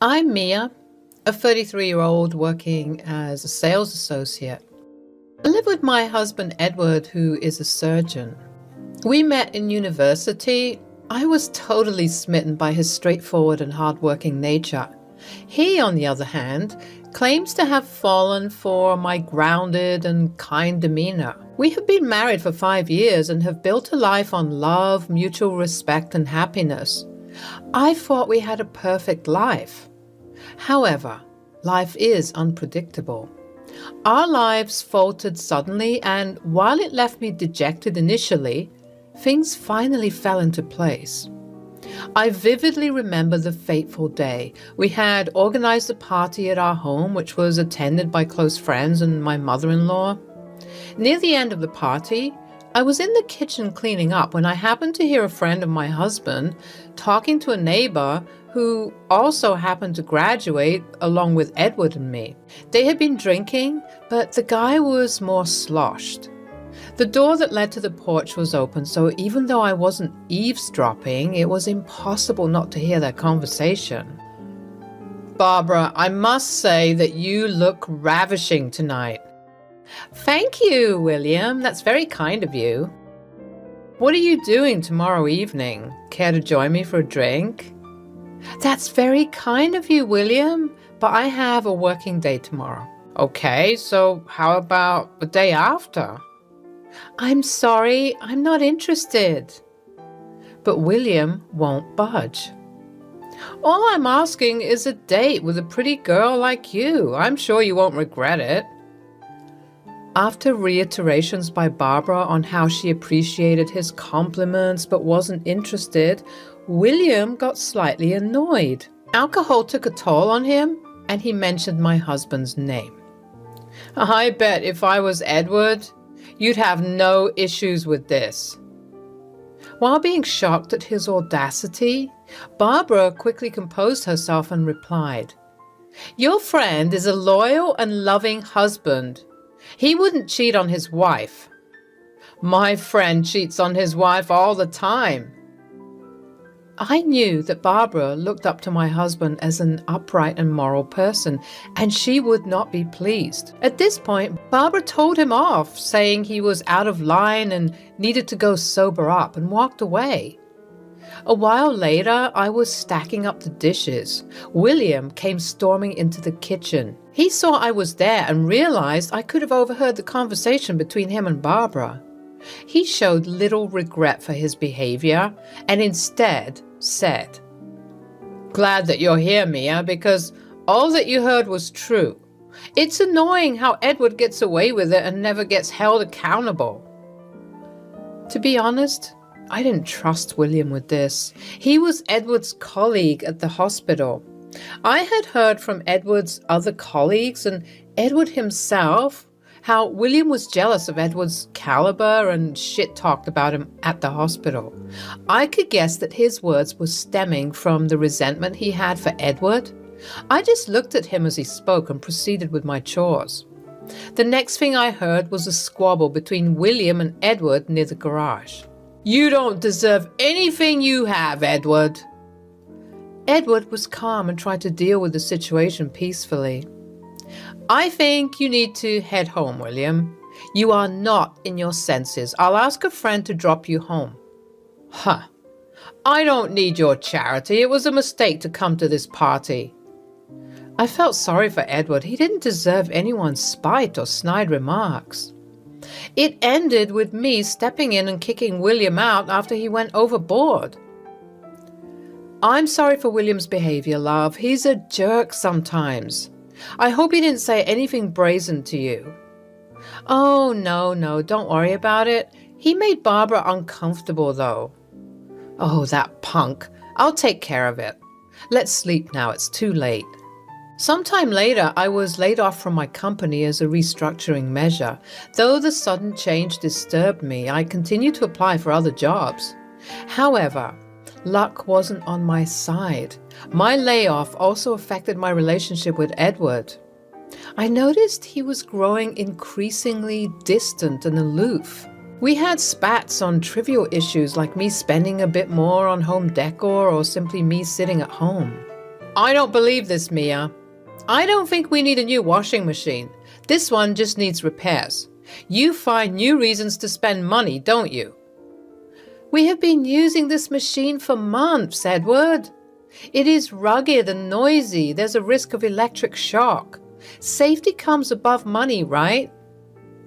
I'm Mia, a 33-year-old working as a sales associate. I live with my husband Edward, who is a surgeon. We met in university. I was totally smitten by his straightforward and hardworking nature. He, on the other hand, claims to have fallen for my grounded and kind demeanor. We have been married for 5 years and have built a life on love, mutual respect, and happiness. I thought we had a perfect life. However, life is unpredictable. Our lives faltered suddenly, and while it left me dejected initially, things finally fell into place. I vividly remember the fateful day. We had organized a party at our home, which was attended by close friends and my mother-in-law. Near the end of the party, I was in the kitchen cleaning up when I happened to hear a friend of my husband talking to a neighbor who also happened to graduate along with Edward and me. They had been drinking, but the guy was more sloshed. The door that led to the porch was open, so even though I wasn't eavesdropping, it was impossible not to hear their conversation. "Barbara, I must say that you look ravishing tonight." "Thank you, William. That's very kind of you." "What are you doing tomorrow evening? Care to join me for a drink?" "That's very kind of you, William, but I have a working day tomorrow." "Okay, so how about the day after?" "I'm sorry, I'm not interested." But William won't budge. "All I'm asking is a date with a pretty girl like you. I'm sure you won't regret it." After reiterations by Barbara on how she appreciated his compliments but wasn't interested, William got slightly annoyed. Alcohol took a toll on him, and he mentioned my husband's name. "I bet if I was Edward, you'd have no issues with this." While being shocked at his audacity, Barbara quickly composed herself and replied, "Your friend is a loyal and loving husband. He wouldn't cheat on his wife." "My friend cheats on his wife all the time." I knew that Barbara looked up to my husband as an upright and moral person, and she would not be pleased. At this point, Barbara told him off, saying he was out of line and needed to go sober up, and walked away. A while later, I was stacking up the dishes. William came storming into the kitchen. He saw I was there and realized I could have overheard the conversation between him and Barbara. He showed little regret for his behavior and instead said, "Glad that you're here, Mia, because all that you heard was true. It's annoying how Edward gets away with it and never gets held accountable." To be honest, I didn't trust William with this. He was Edward's colleague at the hospital. I had heard from Edward's other colleagues and Edward himself how William was jealous of Edward's caliber and shit-talked about him at the hospital. I could guess that his words were stemming from the resentment he had for Edward. I just looked at him as he spoke and proceeded with my chores. The next thing I heard was a squabble between William and Edward near the garage. "You don't deserve anything you have, Edward." Edward was calm and tried to deal with the situation peacefully. "I think you need to head home, William. You are not in your senses. I'll ask a friend to drop you home." "Huh. I don't need your charity. It was a mistake to come to this party." I felt sorry for Edward. He didn't deserve anyone's spite or snide remarks. It ended with me stepping in and kicking William out after he went overboard. "I'm sorry for William's behavior, love. He's a jerk sometimes. I hope he didn't say anything brazen to you." "Oh, no, don't worry about it. He made Barbara uncomfortable, though." "Oh, that punk. I'll take care of it. Let's sleep now. It's too late." Sometime later, I was laid off from my company as a restructuring measure. Though the sudden change disturbed me, I continued to apply for other jobs. However, luck wasn't on my side. My layoff also affected my relationship with Edward. I noticed he was growing increasingly distant and aloof. We had spats on trivial issues like me spending a bit more on home decor or simply me sitting at home. I don't believe this, Mia. I don't think we need a new washing machine. This one just needs repairs. You find new reasons to spend money, don't you? We have been using this machine for months, Edward. It is rugged and noisy. There's a risk of electric shock. Safety comes above money, right?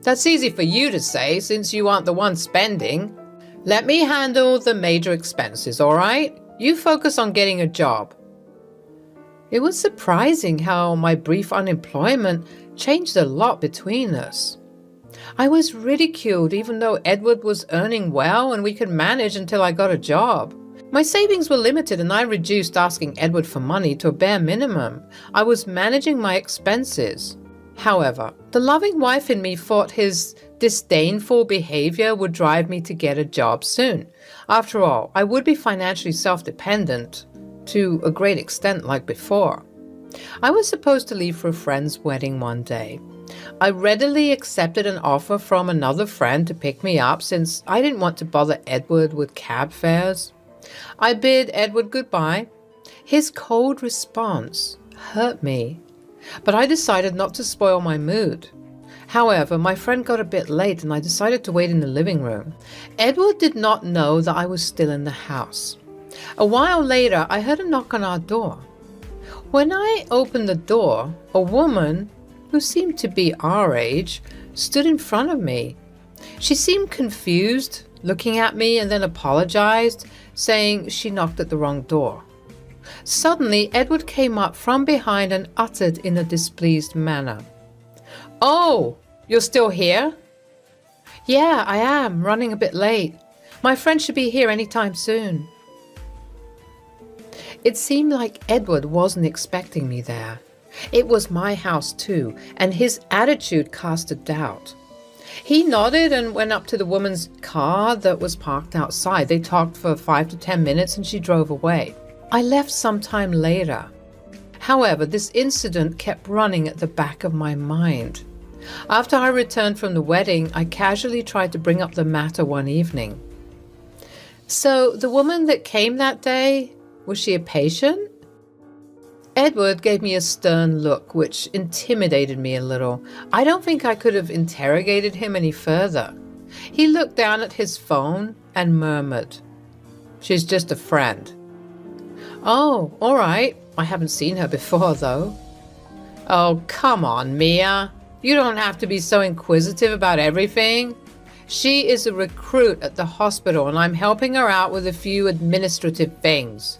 That's easy for you to say since you aren't the one spending. Let me handle the major expenses, all right? You focus on getting a job. It was surprising how my brief unemployment changed a lot between us. I was ridiculed even though Edward was earning well and we could manage until I got a job. My savings were limited and I reduced asking Edward for money to a bare minimum. I was managing my expenses. However, the loving wife in me thought his disdainful behavior would drive me to get a job soon. After all, I would be financially self-dependent to a great extent like before. I was supposed to leave for a friend's wedding one day. I readily accepted an offer from another friend to pick me up since I didn't want to bother Edward with cab fares. I bid Edward goodbye. His cold response hurt me, but I decided not to spoil my mood. However, my friend got a bit late and I decided to wait in the living room. Edward did not know that I was still in the house. A while later, I heard a knock on our door. When I opened the door, a woman, who seemed to be our age, stood in front of me. She seemed confused, looking at me, and then apologized, saying she knocked at the wrong door. Suddenly, Edward came up from behind and uttered in a displeased manner, "Oh, you're still here?" "Yeah, I am, running a bit late. My friend should be here anytime soon." It seemed like Edward wasn't expecting me there. It was my house too, and his attitude cast a doubt. He nodded and went up to the woman's car that was parked outside. They talked for 5 to 10 minutes and she drove away. I left some time later. However, this incident kept running at the back of my mind. After I returned from the wedding, I casually tried to bring up the matter one evening. "So, the woman that came that day, was she a patient?" Edward gave me a stern look, which intimidated me a little. I don't think I could have interrogated him any further. He looked down at his phone and murmured, "She's just a friend." "Oh, all right. I haven't seen her before, though." "Oh, come on, Mia. You don't have to be so inquisitive about everything. She is a recruit at the hospital, and I'm helping her out with a few administrative things."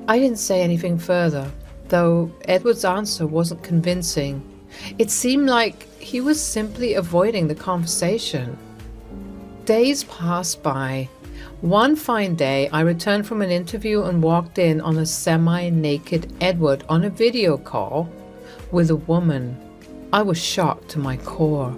I didn't say anything further, though Edward's answer wasn't convincing. It seemed like he was simply avoiding the conversation. Days passed by. One fine day, I returned from an interview and walked in on a semi-naked Edward on a video call with a woman. I was shocked to my core.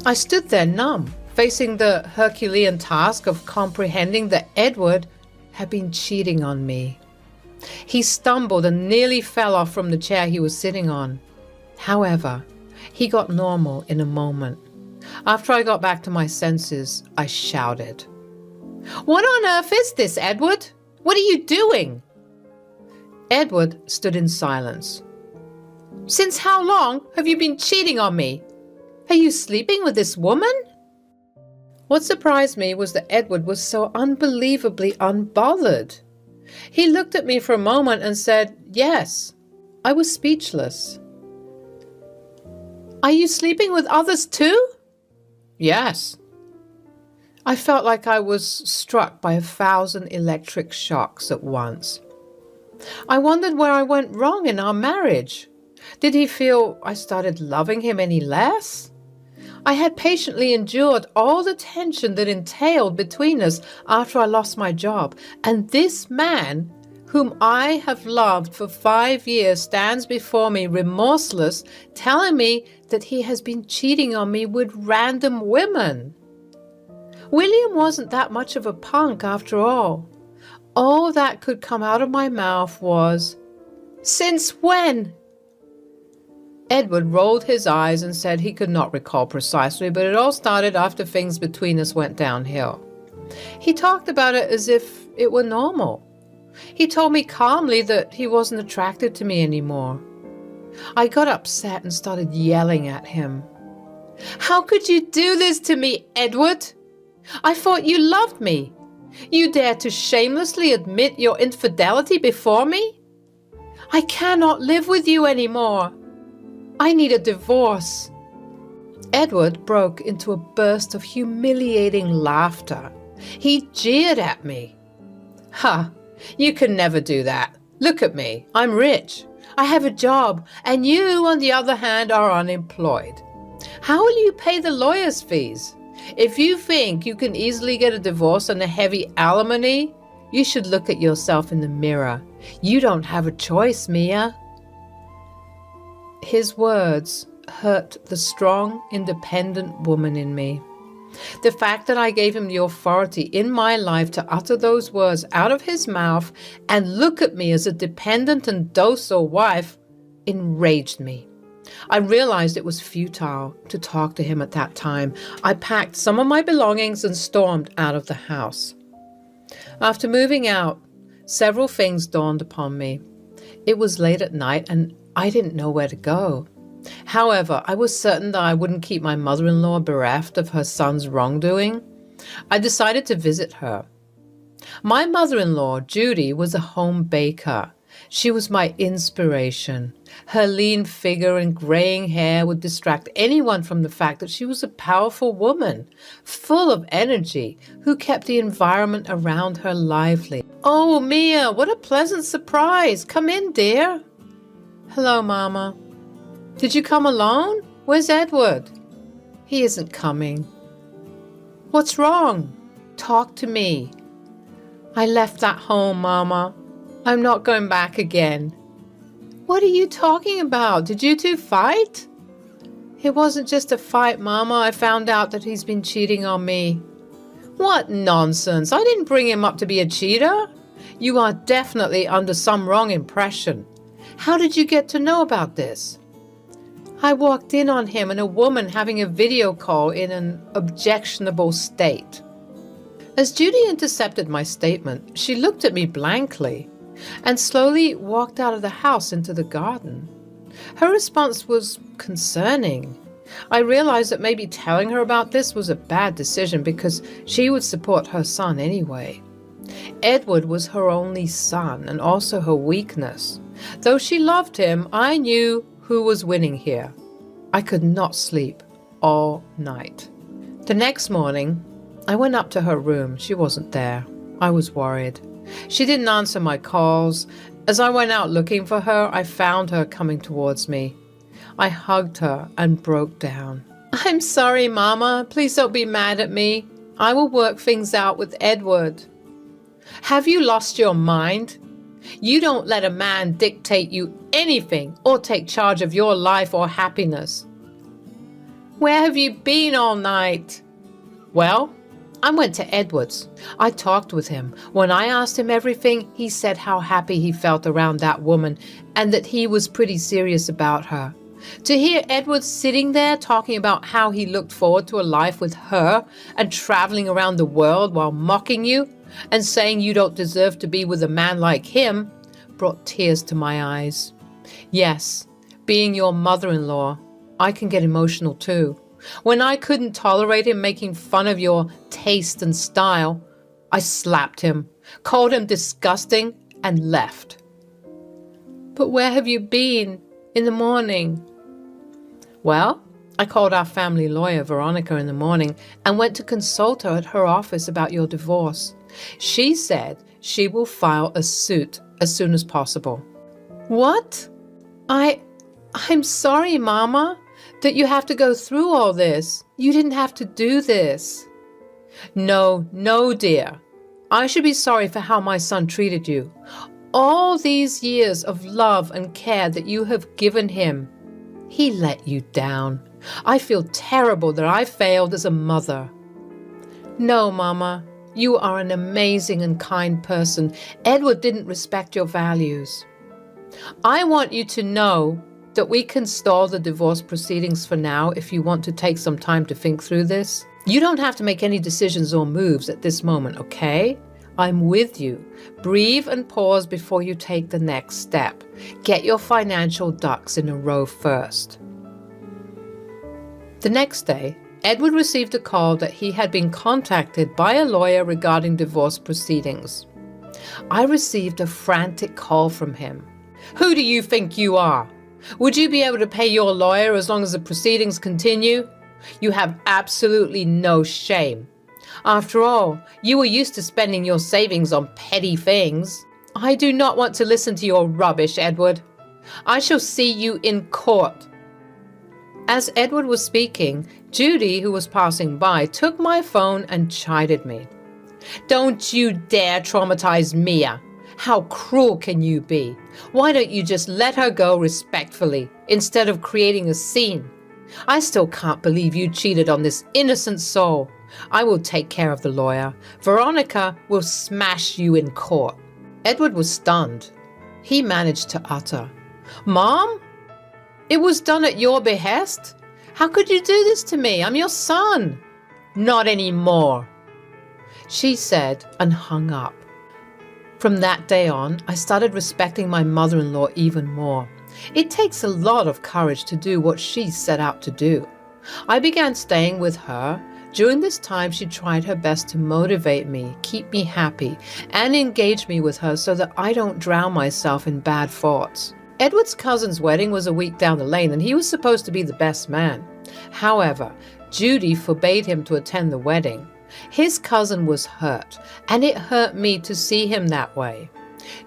I stood there numb, facing the Herculean task of comprehending that Edward had been cheating on me. He stumbled and nearly fell off from the chair he was sitting on. However, he got normal in a moment. After I got back to my senses, I shouted, "What on earth is this, Edward? What are you doing?" Edward stood in silence. "Since how long have you been cheating on me? Are you sleeping with this woman?" What surprised me was that Edward was so unbelievably unbothered. He looked at me for a moment and said, "Yes." I was speechless. "Are you sleeping with others too?" "Yes." I felt like I was struck by 1,000 electric shocks at once. I wondered where I went wrong in our marriage. Did he feel I started loving him any less? I had patiently endured all the tension that entailed between us after I lost my job, and this man, whom I have loved for 5 years, stands before me remorseless, telling me that he has been cheating on me with random women. William wasn't that much of a punk after all. All that could come out of my mouth was, "Since when?" Edward rolled his eyes and said he could not recall precisely, but it all started after things between us went downhill. He talked about it as if it were normal. He told me calmly that he wasn't attracted to me anymore. I got upset and started yelling at him. "How could you do this to me, Edward? I thought you loved me. You dare to shamelessly admit your infidelity before me? I cannot live with you anymore. I need a divorce." Edward broke into a burst of humiliating laughter. He jeered at me. "Ha, you can never do that. Look at me. I'm rich. I have a job, and you, on the other hand, are unemployed. How will you pay the lawyer's fees? If you think you can easily get a divorce and a heavy alimony, you should look at yourself in the mirror. You don't have a choice, Mia." His words hurt the strong, independent woman in me. The fact that I gave him the authority in my life to utter those words out of his mouth and look at me as a dependent and docile wife enraged me. I realized it was futile to talk to him at that time. I packed some of my belongings and stormed out of the house. After moving out, several things dawned upon me. It was late at night and I didn't know where to go. However, I was certain that I wouldn't keep my mother-in-law bereft of her son's wrongdoing. I decided to visit her. My mother-in-law, Judy, was a home baker. She was my inspiration. Her lean figure and graying hair would distract anyone from the fact that she was a powerful woman, full of energy, who kept the environment around her lively. "Oh, Mia, what a pleasant surprise. Come in, dear." "Hello, Mama." "Did you come alone? Where's Edward?" "He isn't coming." "What's wrong? Talk to me." "I left that home, Mama. I'm not going back again." "What are you talking about? Did you two fight?" "It wasn't just a fight, Mama. I found out that he's been cheating on me." "What nonsense. I didn't bring him up to be a cheater. You are definitely under some wrong impression. How did you get to know about this?" "I walked in on him and a woman having a video call in an objectionable state." As Judy intercepted my statement, she looked at me blankly and slowly walked out of the house into the garden. Her response was concerning. I realized that maybe telling her about this was a bad decision because she would support her son anyway. Edward was her only son and also her weakness. Though she loved him, I knew who was winning here. I could not sleep all night. The next morning, I went up to her room. She wasn't there. I was worried. She didn't answer my calls. As I went out looking for her, I found her coming towards me. I hugged her and broke down. "I'm sorry, Mama. Please don't be mad at me. I will work things out with Edward." "Have you lost your mind? You don't let a man dictate you anything or take charge of your life or happiness." "Where have you been all night?" "Well, I went to Edward's. I talked with him. When I asked him everything, he said how happy he felt around that woman and that he was pretty serious about her. To hear Edward sitting there talking about how he looked forward to a life with her and traveling around the world while mocking you and saying you don't deserve to be with a man like him brought tears to my eyes. Yes, being your mother-in-law, I can get emotional too. When I couldn't tolerate him making fun of your taste and style, I slapped him, called him disgusting, and left." "But where have you been in the morning?" "Well, I called our family lawyer, Veronica, in the morning and went to consult her at her office about your divorce. She said she will file a suit as soon as possible." "What? I'm sorry, Mama, that you have to go through all this. You didn't have to do this." No, dear. I should be sorry for how my son treated you. All these years of love and care that you have given him, he let you down. I feel terrible that I failed as a mother." "No, Mama, you are an amazing and kind person. Edward didn't respect your values." "I want you to know that we can stall the divorce proceedings for now if you want to take some time to think through this. You don't have to make any decisions or moves at this moment, okay? I'm with you. Breathe and pause before you take the next step. Get your financial ducks in a row first. The next day, Edward received a call that he had been contacted by a lawyer regarding divorce proceedings. I received a frantic call from him. Who do you think you are? Would you be able to pay your lawyer as long as the proceedings continue? You have absolutely no shame. After all, you were used to spending your savings on petty things. I do not want to listen to your rubbish, Edward. I shall see you in court. As Edward was speaking, Judy, who was passing by, took my phone and chided me. Don't you dare traumatize Mia. How cruel can you be? Why don't you just let her go respectfully instead of creating a scene? I still can't believe you cheated on this innocent soul. I will take care of the lawyer. Veronica will smash you in court. Edward was stunned. He managed to utter, Mom? It was done at your behest? How could you do this to me? I'm your son. Not anymore, she said and hung up. From that day on, I started respecting my mother-in-law even more. It takes a lot of courage to do what she set out to do. I began staying with her. During this time, she tried her best to motivate me, keep me happy, and engage me with her so that I don't drown myself in bad thoughts. Edward's cousin's wedding was a week down the lane, and he was supposed to be the best man. However, Judy forbade him to attend the wedding. His cousin was hurt, and it hurt me to see him that way.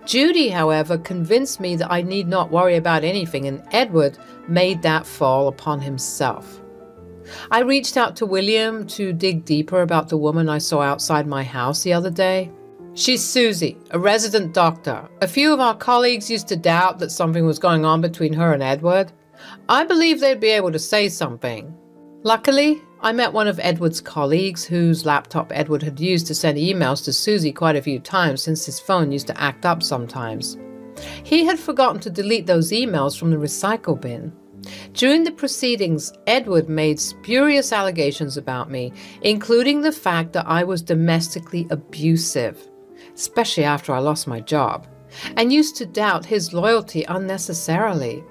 Judy, however, convinced me that I need not worry about anything, and Edward made that fall upon himself. I reached out to William to dig deeper about the woman I saw outside my house the other day. She's Susie, a resident doctor. A few of our colleagues used to doubt that something was going on between her and Edward. I believe they'd be able to say something. Luckily, I met one of Edward's colleagues whose laptop Edward had used to send emails to Susie quite a few times since his phone used to act up sometimes. He had forgotten to delete those emails from the recycle bin. During the proceedings, Edward made spurious allegations about me, including the fact that I was domestically abusive, especially after I lost my job, and used to doubt his loyalty unnecessarily.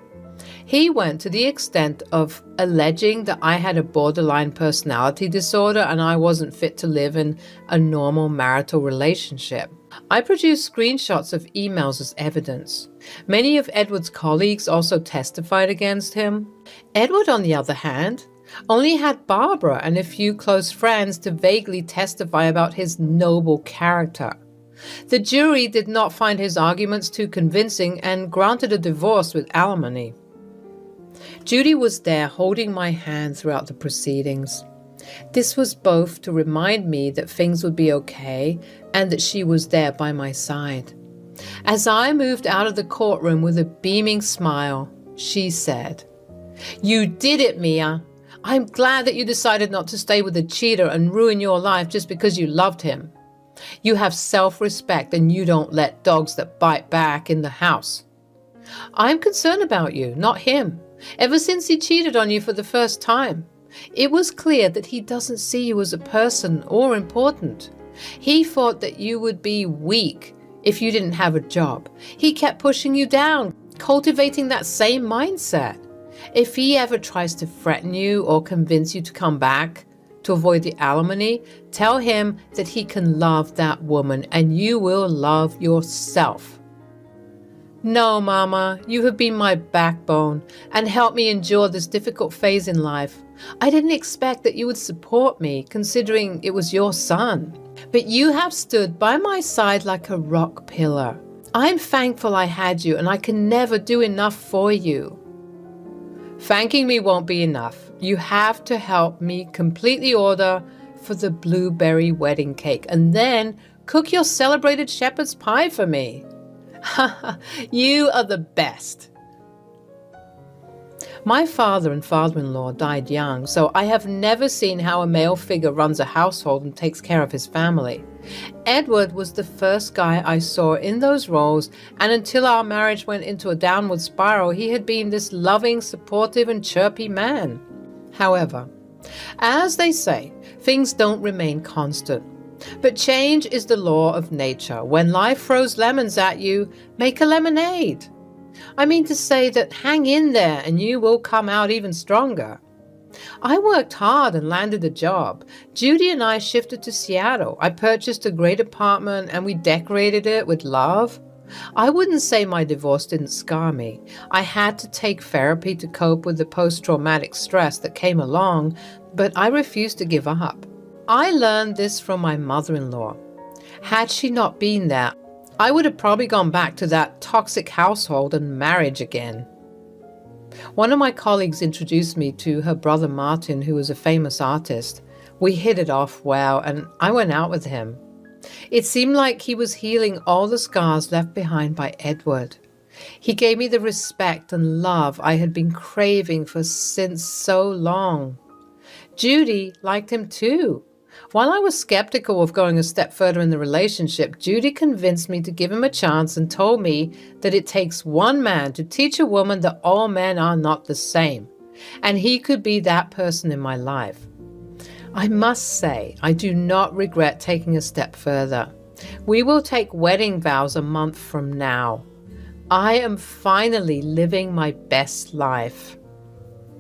He went to the extent of alleging that I had a borderline personality disorder and I wasn't fit to live in a normal marital relationship. I produced screenshots of emails as evidence. Many of Edward's colleagues also testified against him. Edward, on the other hand, only had Barbara and a few close friends to vaguely testify about his noble character. The jury did not find his arguments too convincing and granted a divorce with alimony. Judy was there holding my hand throughout the proceedings. This was both to remind me that things would be okay and that she was there by my side. As I moved out of the courtroom with a beaming smile, she said, "You did it, Mia. I'm glad that you decided not to stay with a cheater and ruin your life just because you loved him. You have self-respect and you don't let dogs that bite back in the house. I'm concerned about you, not him. Ever since he cheated on you for the first time, it was clear that he doesn't see you as a person or important. He thought that you would be weak if you didn't have a job. He kept pushing you down, cultivating that same mindset. If he ever tries to threaten you or convince you to come back to avoid the alimony, tell him that he can love that woman and you will love yourself." No, Mama, you have been my backbone and helped me endure this difficult phase in life. I didn't expect that you would support me, considering it was your son. But you have stood by my side like a rock pillar. I'm thankful I had you, and I can never do enough for you. Thanking me won't be enough. You have to help me completely order for the blueberry wedding cake, and then cook your celebrated shepherd's pie for me. You are the best. My father and father-in-law died young, so I have never seen how a male figure runs a household and takes care of his family. Edward was the first guy I saw in those roles, and until our marriage went into a downward spiral, he had been this loving, supportive, and chirpy man. However, as they say, things don't remain constant. But change is the law of nature. When life throws lemons at you, make a lemonade. I mean to say that hang in there and you will come out even stronger. I worked hard and landed a job. Judy and I shifted to Seattle. I purchased a great apartment and we decorated it with love. I wouldn't say my divorce didn't scar me. I had to take therapy to cope with the post-traumatic stress that came along, but I refused to give up. I learned this from my mother-in-law. Had she not been there, I would have probably gone back to that toxic household and marriage again. One of my colleagues introduced me to her brother Martin, who was a famous artist. We hit it off well, and I went out with him. It seemed like he was healing all the scars left behind by Edward. He gave me the respect and love I had been craving for since so long. Judy liked him too. While I was skeptical of going a step further in the relationship, Judy convinced me to give him a chance and told me that it takes one man to teach a woman that all men are not the same, and he could be that person in my life. I must say, I do not regret taking a step further. We will take wedding vows a month from now. I am finally living my best life.